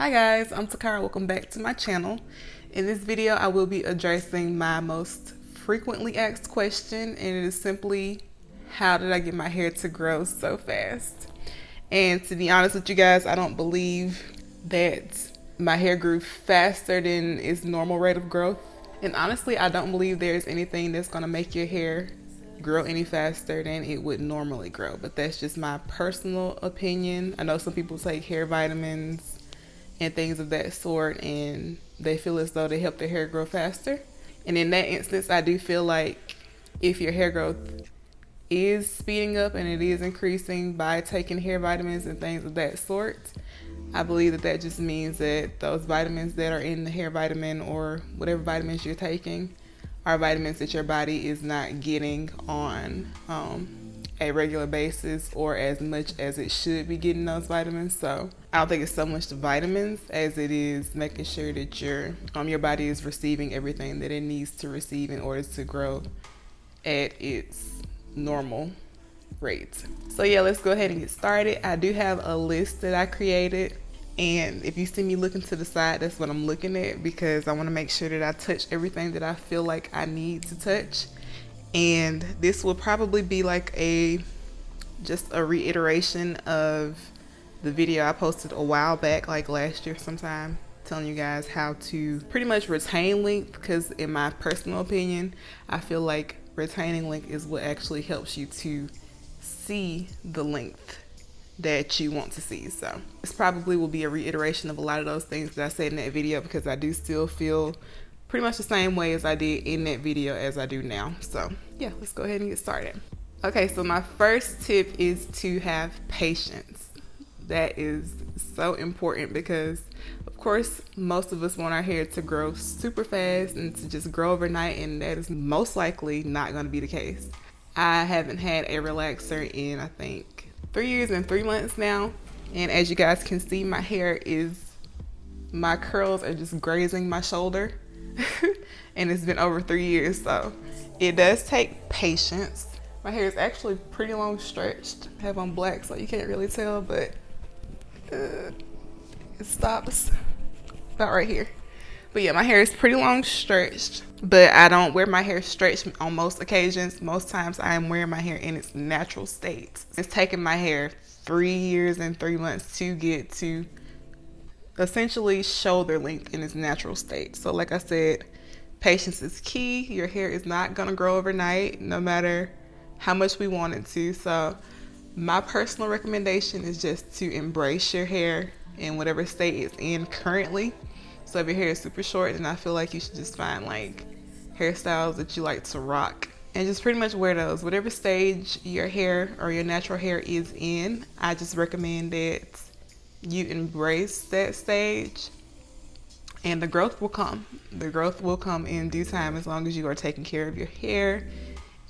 Hi guys, I'm Takira. Welcome back to my channel. In this video, I will be addressing my most frequently asked question, and it is simply, how did I get my hair to grow so fast? And to be honest with you guys, I don't believe that my hair grew faster than its normal rate of growth. And honestly, I don't believe there's anything that's gonna make your hair grow any faster than it would normally grow. But that's just my personal opinion. I know some people take hair vitamins and things of that sort, and they feel as though they help their hair grow faster. And in that instance, I do feel like if your hair growth is speeding up and it is increasing by taking hair vitamins and things of that sort, I believe that just means that those vitamins that are in the hair vitamin or whatever vitamins you're taking are vitamins that your body is not getting on a regular basis or as much as it should be getting those vitamins. So I don't think it's so much the vitamins as it is making sure that your body is receiving everything that it needs to receive in order to grow at its normal rate. So yeah, let's go ahead and get started. I do have a list that I created, and if you see me looking to the side, that's what I'm looking at, because I want to make sure that I touch everything that I feel like I need to touch. And this will probably be like just a reiteration of the video I posted a while back, like last year sometime, telling you guys how to pretty much retain length, because in my personal opinion, I feel like retaining length is what actually helps you to see the length that you want to see. So this probably will be a reiteration of a lot of those things that I said in that video, because I do still feel pretty much the same way as I did in that video as I do now. So yeah, let's go ahead and get started. Okay, so my first tip is to have patience. That is so important because, of course, most of us want our hair to grow super fast and to just grow overnight, and that is most likely not going to be the case. I haven't had a relaxer in, I think, 3 years and 3 months now, and as you guys can see, my curls are just grazing my shoulder. And it's been over 3 years, so it does take patience. My hair is actually pretty long stretched. I have on black, so you can't really tell, but it stops about right here. But yeah, my hair is pretty long stretched, but I don't wear my hair stretched on most occasions. Most times I am wearing my hair in its natural state. It's taken my hair 3 years and 3 months to get to essentially shoulder length in its natural state. So like I said, patience is key. Your hair is not gonna grow overnight, no matter how much we want it to. So my personal recommendation is just to embrace your hair in whatever state it's in currently. So if your hair is super short, then I feel like you should just find like hairstyles that you like to rock and just pretty much wear those. Whatever stage your hair or your natural hair is in, I just recommend that you embrace that stage, and the growth will come. The growth will come in due time, as long as you are taking care of your hair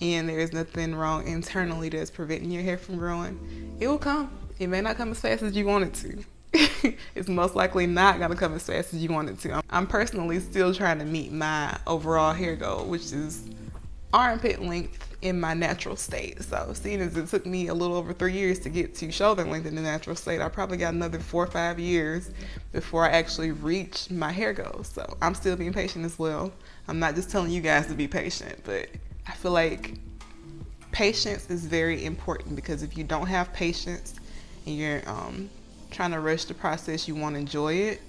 and there is nothing wrong internally that's preventing your hair from growing. It will come. It may not come as fast as you want it to. It's most likely not gonna come as fast as you want it to. I'm personally still trying to meet my overall hair goal, which is armpit length in my natural state. So seeing as it took me a little over 3 years to get to shoulder length in the natural state, I probably got another 4 or 5 years before I actually reach my hair goal. So I'm still being patient as well. I'm not just telling you guys to be patient, but I feel like patience is very important, because if you don't have patience and you're trying to rush the process, you won't enjoy it.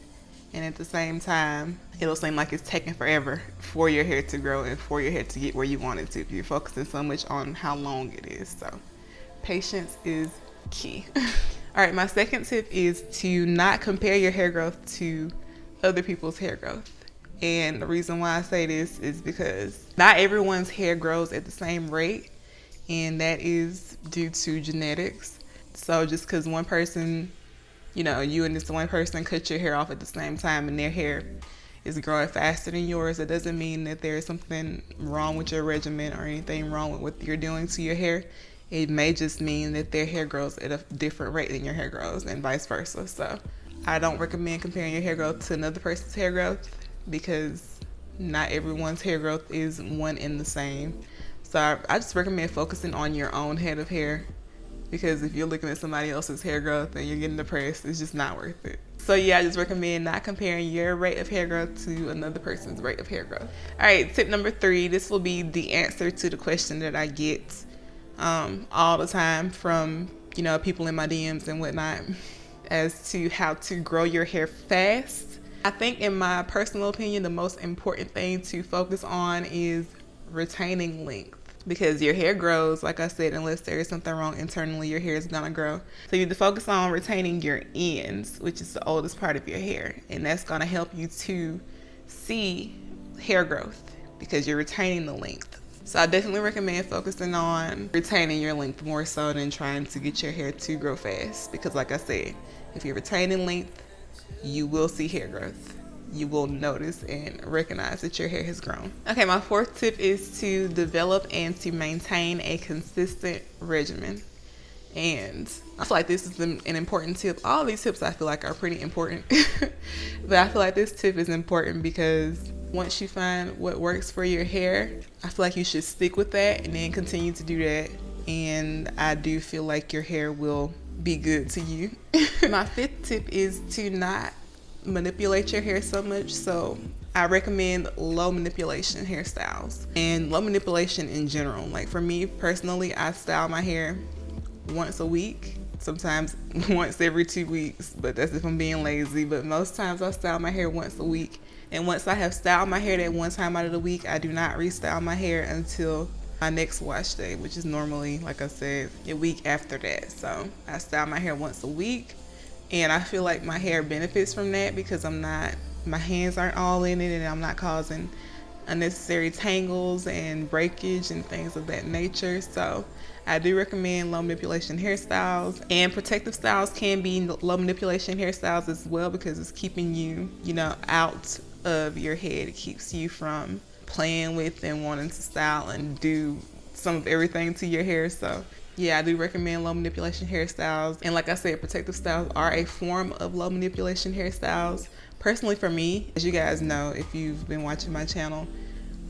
And at the same time, it'll seem like it's taking forever for your hair to grow and for your hair to get where you want it to, if you're focusing so much on how long it is. So patience is key. All right, my second tip is to not compare your hair growth to other people's hair growth. And the reason why I say this is because not everyone's hair grows at the same rate, and that is due to genetics. So just because one person, you and this one person cut your hair off at the same time and their hair is growing faster than yours, it doesn't mean that there's something wrong with your regimen or anything wrong with what you're doing to your hair. It may just mean that their hair grows at a different rate than your hair grows, and vice versa. So I don't recommend comparing your hair growth to another person's hair growth, because not everyone's hair growth is one and the same. So I just recommend focusing on your own head of hair, because if you're looking at somebody else's hair growth and you're getting depressed, it's just not worth it. So yeah, I just recommend not comparing your rate of hair growth to another person's rate of hair growth. All right, tip number 3. This will be the answer to the question that I get all the time from, people in my DMs and whatnot as to how to grow your hair fast. I think in my personal opinion, the most important thing to focus on is retaining length. Because your hair grows, like I said, unless there is something wrong internally, your hair is gonna grow. So you need to focus on retaining your ends, which is the oldest part of your hair. And that's gonna help you to see hair growth because you're retaining the length. So I definitely recommend focusing on retaining your length more so than trying to get your hair to grow fast. Because like I said, if you're retaining length, you will see hair growth. You will notice and recognize that your hair has grown. Okay, my 4th tip is to develop and to maintain a consistent regimen. And I feel like this is an important tip. All these tips I feel like are pretty important. But I feel like this tip is important because once you find what works for your hair, I feel like you should stick with that and then continue to do that. And I do feel like your hair will be good to you. My 5th tip is to not manipulate your hair so much. So I recommend low manipulation hairstyles and low manipulation in general. Like for me personally, I style my hair once a week, sometimes once every 2 weeks, but that's if I'm being lazy. But most times I style my hair once a week. And once I have styled my hair that one time out of the week, I do not restyle my hair until my next wash day, which is normally, like I said, a week after that. So I style my hair once a week. And I feel like my hair benefits from that because my hands aren't all in it and I'm not causing unnecessary tangles and breakage and things of that nature. So I do recommend low manipulation hairstyles, and protective styles can be low manipulation hairstyles as well because it's keeping you, out of your head. It keeps you from playing with and wanting to style and do some of everything to your hair. So yeah, I do recommend low manipulation hairstyles. And like I said, protective styles are a form of low manipulation hairstyles. Personally for me, as you guys know, if you've been watching my channel,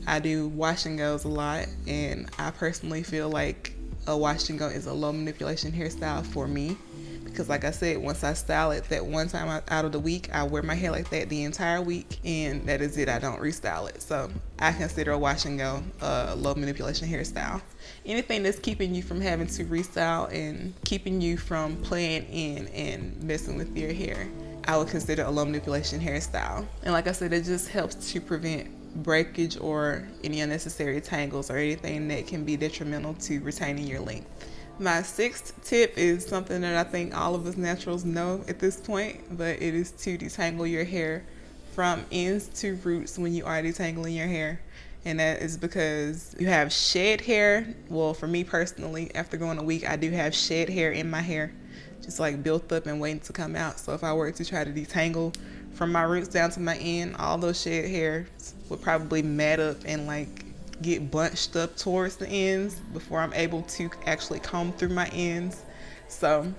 I do wash and goes a lot. And I personally feel like a wash and go is a low manipulation hairstyle for me. Because like I said, once I style it that one time out of the week, I wear my hair like that the entire week, and that is it. I don't restyle it. So I consider a wash and go a low manipulation hairstyle. Anything that's keeping you from having to restyle and keeping you from playing in and messing with your hair, I would consider a low manipulation hairstyle. And like I said, it just helps to prevent breakage or any unnecessary tangles or anything that can be detrimental to retaining your length. My 6th tip is something that I think all of us naturals know at this point, but it is to detangle your hair from ends to roots when you are detangling your hair. And that is because you have shed hair. Well, for me personally, after going a week, I do have shed hair in my hair, just like built up and waiting to come out. So if I were to try to detangle from my roots down to my end, all those shed hairs would probably mat up and get bunched up towards the ends before I'm able to actually comb through my ends. So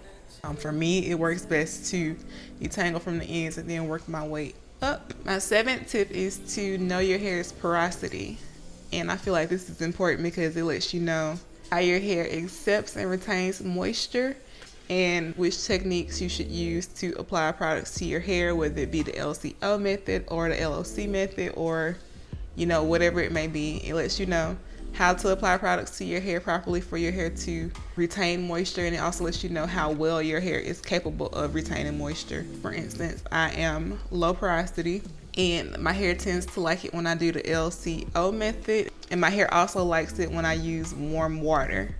for me, it works best to detangle from the ends and then work my way up. My 7th tip is to know your hair's porosity. And I feel like this is important because it lets you know how your hair accepts and retains moisture and which techniques you should use to apply products to your hair, whether it be the LCO method or the LOC method or whatever it may be. It lets you know how to apply products to your hair properly for your hair to retain moisture, and it also lets you know how well your hair is capable of retaining moisture. For instance, I am low porosity and my hair tends to like it when I do the LCO method, and my hair also likes it when I use warm water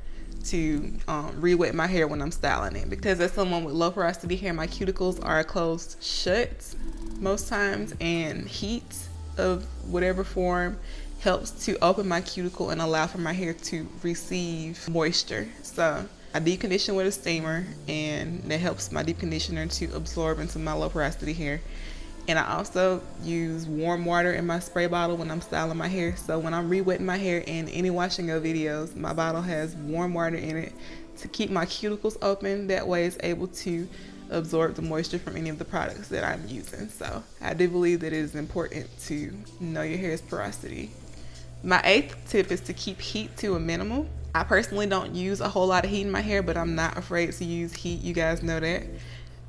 to re-wet my hair when I'm styling it. Because as someone with low porosity hair, my cuticles are closed shut most times, and heat of whatever form helps to open my cuticle and allow for my hair to receive moisture. So I deep condition with a steamer, and that helps my deep conditioner to absorb into my low porosity hair. And I also use warm water in my spray bottle when I'm styling my hair. So when I'm re-wetting my hair in any wash and go videos, my bottle has warm water in it to keep my cuticles open. That way it's able to absorb the moisture from any of the products that I'm using. So I do believe that it is important to know your hair's porosity. My 8th tip is to keep heat to a minimum. I personally don't use a whole lot of heat in my hair, but I'm not afraid to use heat. You guys know that.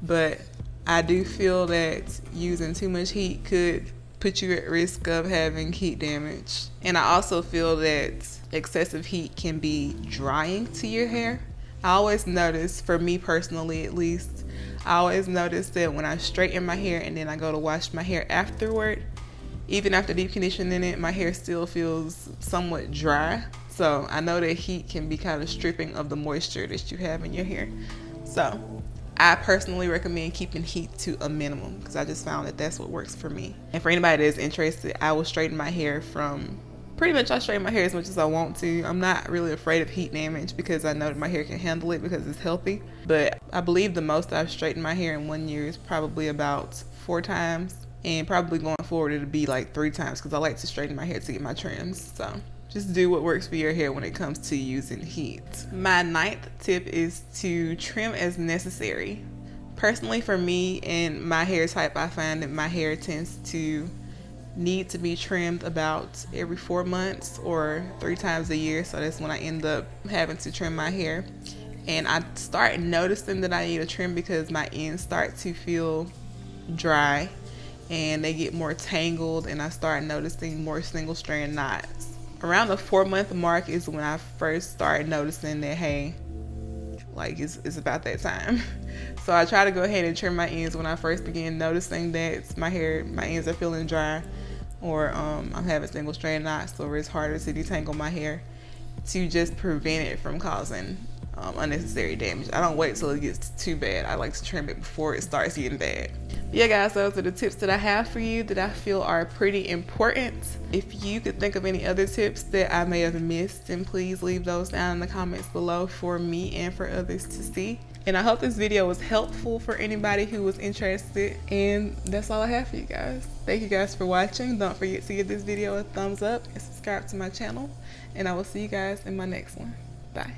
But I do feel that using too much heat could put you at risk of having heat damage. And I also feel that excessive heat can be drying to your hair. I always notice, for me personally at least, I always notice that when I straighten my hair and then I go to wash my hair afterward, even after deep conditioning it, my hair still feels somewhat dry. So I know that heat can be kind of stripping of the moisture that you have in your hair. So I personally recommend keeping heat to a minimum because I just found that that's what works for me. And for anybody that's interested, I will straighten my hair from pretty much, I straighten my hair as much as I want to. I'm not really afraid of heat damage because I know that my hair can handle it because it's healthy. But I believe the most I've straightened my hair in 1 year is probably about 4 times. And probably going forward it'll be like 3 times because I like to straighten my hair to get my trims. So just do what works for your hair when it comes to using heat. My 9th tip is to trim as necessary. Personally for me and my hair type, I find that my hair tends to need to be trimmed about every 4 months or 3 times a year. So that's when I end up having to trim my hair. And I start noticing that I need a trim because my ends start to feel dry and they get more tangled, and I start noticing more single strand knots. Around the 4-month mark is when I first started noticing that, hey, like it's about that time. So I try to go ahead and trim my ends when I first begin noticing that my ends are feeling dry, or I'm having single strand knots, or it's harder to detangle my hair, to just prevent it from causing unnecessary damage. I don't wait till it gets too bad. I like to trim it before it starts getting bad. But yeah guys, those are the tips that I have for you that I feel are pretty important. If you could think of any other tips that I may have missed, then please leave those down in the comments below for me and for others to see. And I hope this video was helpful for anybody who was interested. And that's all I have for you guys. Thank you guys for watching. Don't forget to give this video a thumbs up and subscribe to my channel. And I will see you guys in my next one. Bye.